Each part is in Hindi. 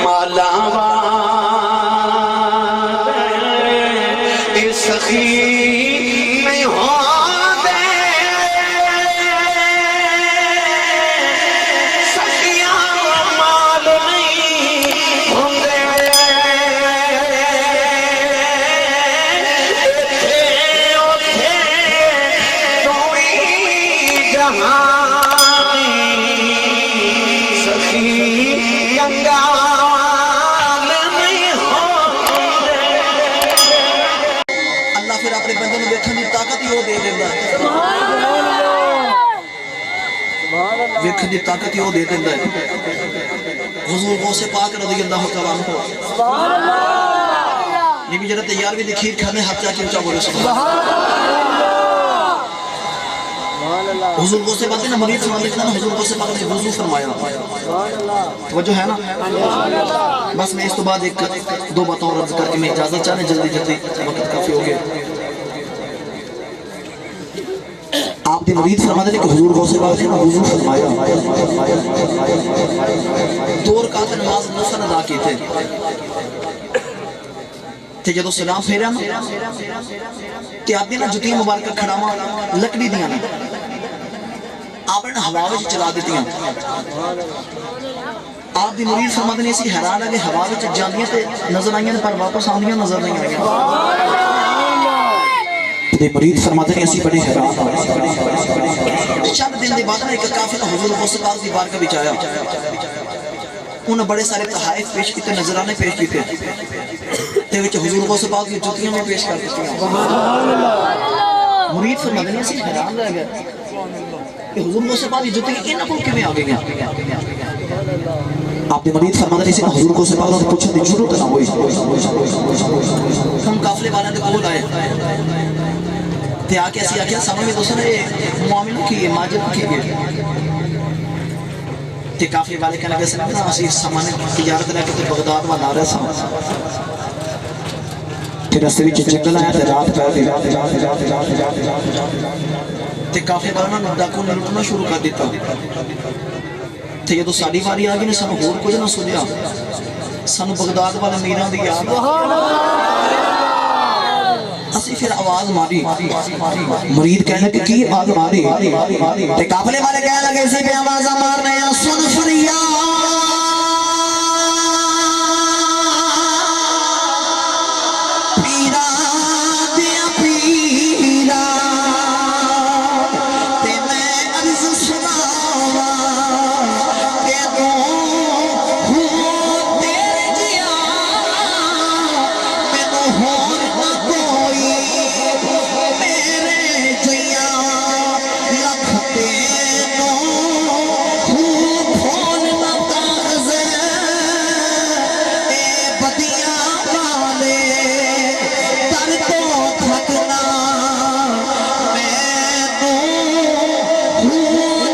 मालावा सखी नहीं हो दे सखिया माल नहीं होंगे उठे कोई जहानी सखी गंगा फिर अपने बंदे में देखने की ताकत ही वो दे देता है। देखने की ताकत ही वो दे देता है। हुजूर गौसे पाक रज़ी अल्लाह तआला अन्हु नबी जरा तैयार भी खीर खाने हाथ जाके ऊंचा बोले सुभान अल्लाह। हुजूर गौसे पाक ने मरीज फरमाते हैं हुजूर गौसे पाक ने वुजू फरमाया तवज्जो है ना। बस मैं इस तो बाद एक दो बातों और अर्ज करके मैं इजाजत चाहने जल्दी जल्दी वक्त काफी हो गया। आपने मुरीद फरमाते हैं कि हुजूर गौसे पाक ने वुजू फरमाया दो रकात नमाज नफल अदा की थे ते जदों सलाम फेरा ना ते आपने ना जुतियां मुबारक खड़ावा लकड़ी दियां ने आपने हवा में चला दित्तियां। आप दी मुरीद फरमाते ने इसी हैरान है कि हवा में जांदियां ते नजर आईयां पर वापस आंदियां नजर नहीं आईयां। ते मुरीद फरमाते ने ऐसी बड़ी हैरान चंद दिन के बाद एक काफिला हुजूर गौसे पाक दी बारगाह विच आया। उन्हें बड़े सारे तहाइफ पेश किए नजराने पेश किए ते विच हुजूर गौसे पाक दी जुतियां भी पेश कर दित्तियां। मुरीद फरमाते ने ऐसी हैरान रह गए कि हुजूर गौसे पाक दी जुतियां इन्हां कोल किवें आ गईयां। आपने मरीद फरमाते ने हुजूर गौसे पाक ने पूछने की जरूरत ना हुई। हम काफिले वाले दे कोल आए ते आके ऐसी आख्या समझ में दोस्तों ने मुआमिन की माजिद की गई ते काफिले वाले कहने लगे ना असि सामान तिजारत लेके ते बगदाद वाला आ रहे सा ते रस्ते विच जंगल आया ते रात पै गई ते काफिले वाले ने डाकू ने लुटना शुरू कर दिता ते जदों साडी वारी आ गई ने सानू होर कुछ ना सुनिया सानू बगदाद वाले मीरां दी याद असी फिर आवाज मारी मुरीद कहने लगे की आवाज मारी ते काफिले वाले कहने लगे इसी पे आवाज मार रहे हैं सुन फरियाद पीरा दिया पीरा ते मैं अर्ज सुनावा के तू हो तेरे जिया मैनू होर ना कोई मेरे जिया लख तेनों खूब खोल ना ताज़े ए बदिया वाले दर तो थकना मैनू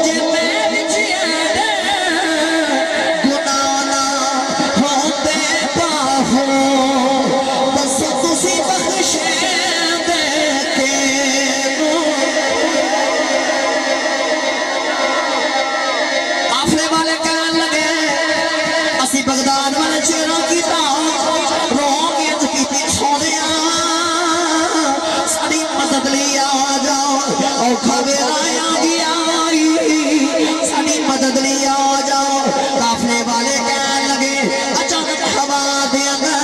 जे मेरे जिया गुनाह ना होते बाहो बस तुसी बख्शे दे के काफिले वाले कहने लगे असी बगदाद वाले चेहरा कीता रोंग इंज कीती सोनिया साडी मदद लई आ जाओ औखा वेला आ गया साडी मदद लई आ जाओ। काफिले वाले कहने लगे अचानक हवा दे अंदर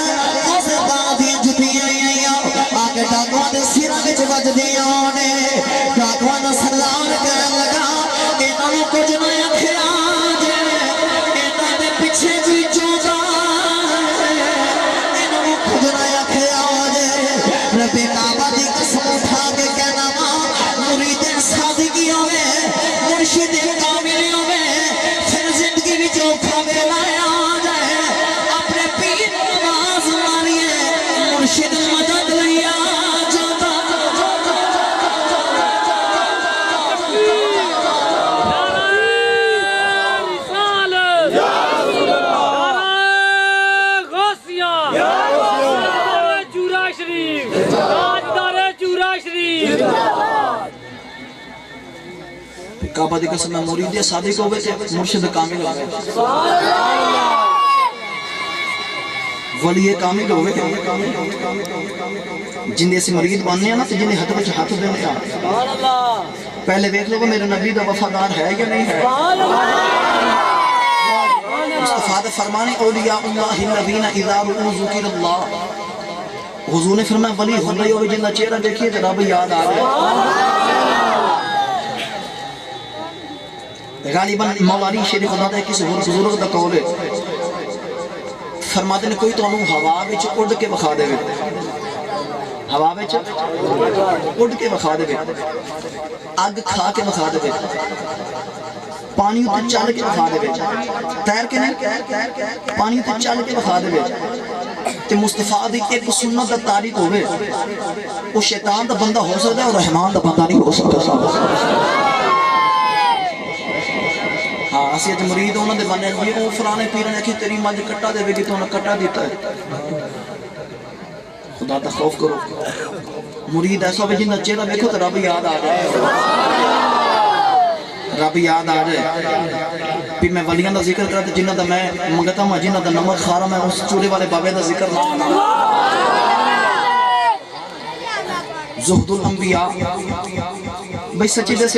उस बात दी जुतियां आईयां आके डाकुआं दे सिरां विच वजदियां ने। डाकुआं दा सरदार कहने लगा इन्हां नूं कुछ ना आखिया जे इन्हां दे पिछे जी चोगा इन्हां नूं कुछ ना आखिया जे रब्बे काबा दी कसम उठा के कहना वा मुरीद सादिकी होवे मुर्शिद कामिल होवे फिर जिंदगी विच औखा वेला आ जाए अपने पीर नमाज मारिए मुर्शिद मदद लई आ जाता। काबा दी कसम मुरीद सादिक होवे ते मुर्शिद कामिल होवे वली कामिल होवे जिंदे असीं मुरीद बनने ना, तो जिंदे हाथ में हाथ देने आ, पहले देख लो मेरे नबी का वफादार है या नहीं है। मुस्तफा दे फरमाने औलियाउल्लाहिल्लज़ीना इज़ा रुअू ज़ुकिरल्लाह, हुजूर ने फरमाया वली होंदा ही होवे जिंदा चेहरा देखिए तो रब याद आ जाए। गालिबन मौलाना शेर खुदा दा किसी होर बुजुर्ग दा कौल है, फरमाते ने कोई तुहानू हवा विच उड़ के विखा देवे, हवा विच उड़ के विखा देवे, अग खा के विखा देवे, पानी उत्ते चल के विखा देवे, तैर के नहीं पानी उत्ते चल के विखा देवे, ते मुस्तफा दी एक सुन्नत दा तारीक होवे, वो शैतान दा बंदा हो सकदा है और रहमान दा बंदा नहीं हो सकदा। हाँ असीं अज मुरीद उन्होंने बने जी, वो फलाने पीर ने आखी तेरी मज कट्टा देगी तो उन्हें कट्टा दिता है। खुदा का खौफ करो, मुरीद ऐसा भी जिन्हें चेहरा देखो तो रब याद आ जाए, रब याद आ जाए। फिर मैं वलियां का जिक्र करा, जिन्हों का मैं मंगता हाँ, जिन्हों का नमक खा रहा मैं उस चूड़े वाले बाबे का जिक्र ना करा। ज़ुहदुल अंबिया भाई सच्ची दस